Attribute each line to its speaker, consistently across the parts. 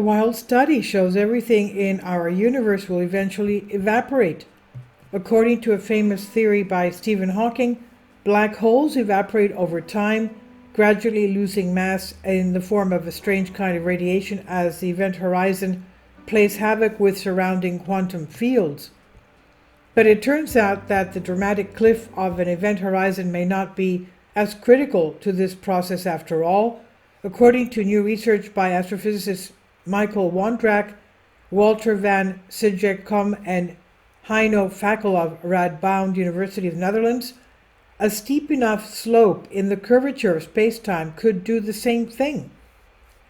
Speaker 1: wild study shows everything in our universe will eventually evaporate. According to a famous theory by Stephen Hawking, black holes evaporate over time, gradually losing mass in the form of a strange kind of radiation as the event horizon plays havoc with surrounding quantum fields. But it turns out that the dramatic cliff of an event horizon may not be as critical to this process after all. According to new research by astrophysicists Michael Wondrak, Walter van Sigekom, and Heino Fackel of Radboud University of the Netherlands, a steep enough slope in the curvature of space-time could do the same thing.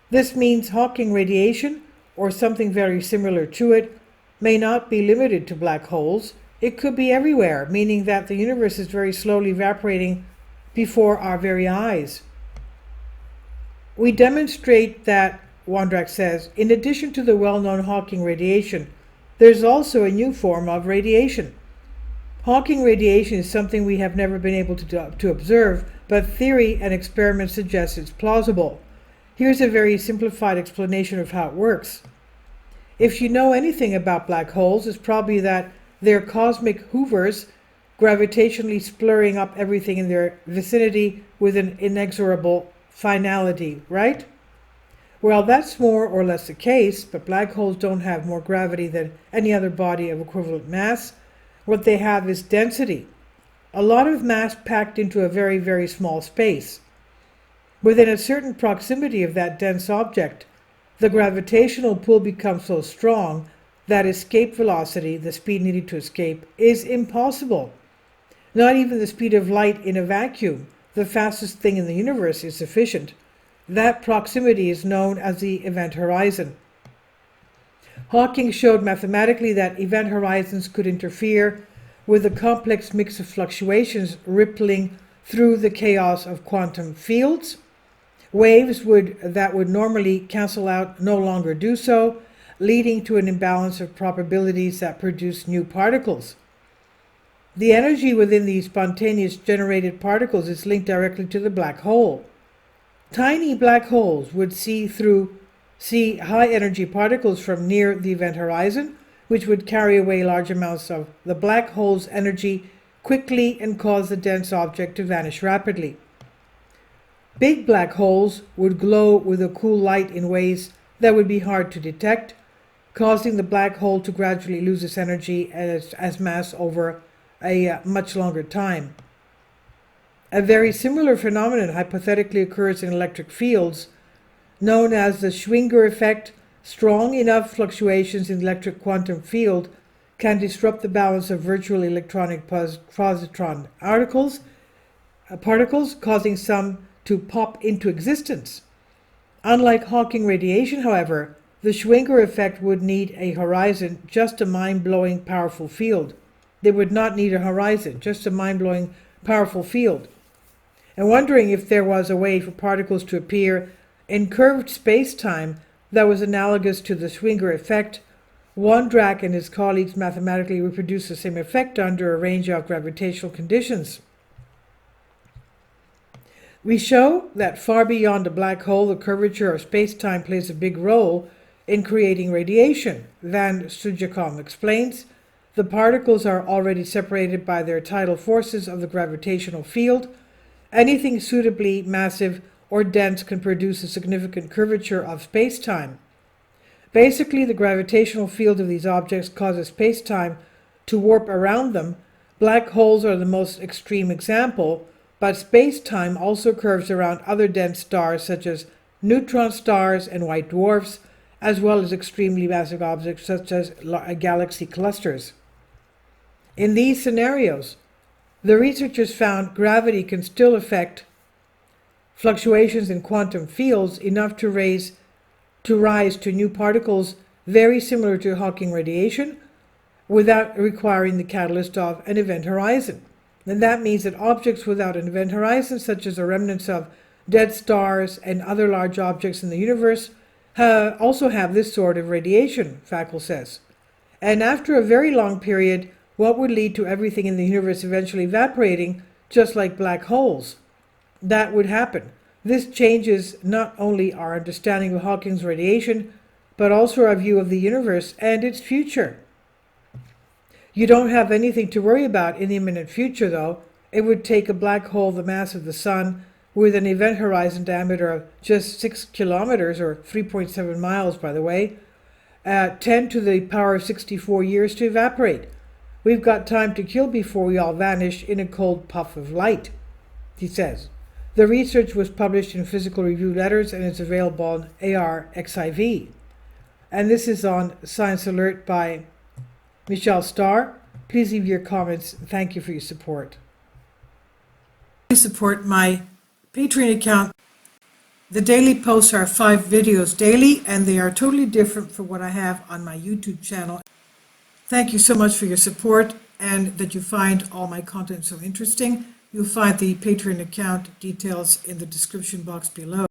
Speaker 1: This means Hawking radiation, or something very similar to it, may not be limited to black holes. It could be everywhere, meaning that the universe is very slowly evaporating before our very eyes. We demonstrate that, Wondrak says, in addition to the well-known Hawking radiation, there's also a new form of radiation. Hawking radiation is something we have never been able to observe, but theory and experiment suggest it's plausible. Here's a very simplified explanation of how it works. If you know anything about black holes, it's probably that they're cosmic hoovers, gravitationally splurring up everything in their vicinity with an inexorable finality, right? Well, that's more or less the case, but black holes don't have more gravity than any other body of equivalent mass. What they have is density. A lot of mass packed into a very, very small space. Within a certain proximity of that dense object, the gravitational pull becomes so strong that escape velocity, the speed needed to escape, is impossible. Not even the speed of light in a vacuum, the fastest thing in the universe, is sufficient. That proximity is known as the event horizon. Hawking showed mathematically that event horizons could interfere with a complex mix of fluctuations rippling through the chaos of quantum fields. Waves that would normally cancel out no longer do so, leading to an imbalance of probabilities that produce new particles. The energy within these spontaneous generated particles is linked directly to the black hole. Tiny black holes would see high energy particles from near the event horizon, which would carry away large amounts of the black hole's energy quickly and cause the dense object to vanish rapidly. Big black holes would glow with a cool light in ways that would be hard to detect, causing the black hole to gradually lose its energy as mass over a much longer time. A very similar phenomenon hypothetically occurs in electric fields, known as the Schwinger effect. Strong enough fluctuations in the electric quantum field can disrupt the balance of virtual electronic positron particles, causing some to pop into existence. Unlike Hawking radiation, however, the Schwinger effect would need a horizon, just a mind-blowing powerful field. They would not need a horizon, just a mind-blowing powerful field. And wondering if there was a way for particles to appear in curved space-time that was analogous to the Schwinger effect, Wondrak and his colleagues mathematically reproduced the same effect under a range of gravitational conditions. We show that far beyond a black hole, the curvature of space-time plays a big role in creating radiation. Van Sigekom explains, the particles are already separated by their tidal forces of the gravitational field. Anything suitably massive or dense can produce a significant curvature of space-time. Basically, the gravitational field of these objects causes space-time to warp around them. Black holes are the most extreme example, but space-time also curves around other dense stars such as neutron stars and white dwarfs, as well as extremely massive objects such as galaxy clusters. In these scenarios, the researchers found gravity can still affect fluctuations in quantum fields enough to rise to new particles very similar to Hawking radiation without requiring the catalyst of an event horizon. And that means that objects without an event horizon, such as the remnants of dead stars and other large objects in the universe, also have this sort of radiation, Fackel says. And after a very long period, what would lead to everything in the universe eventually evaporating, just like black holes? That would happen. This changes not only our understanding of Hawking's radiation, but also our view of the universe and its future. You don't have anything to worry about in the imminent future, though. It would take a black hole the mass of the Sun, with an event horizon diameter of just 6 kilometers, or 3.7 miles, by the way, 10 to the power of 64 years to evaporate. We've got time to kill before we all vanish in a cold puff of light, he says. The research was published in Physical Review Letters and is available on ARXIV. And this is on Science Alert by Michelle Starr. Please leave your comments. Thank you for your support. Please support my Patreon account. The daily posts are 5 videos daily, and they are totally different from what I have on my YouTube channel. Thank you so much for your support and that you find all my content so interesting. You'll find the Patreon account details in the description box below.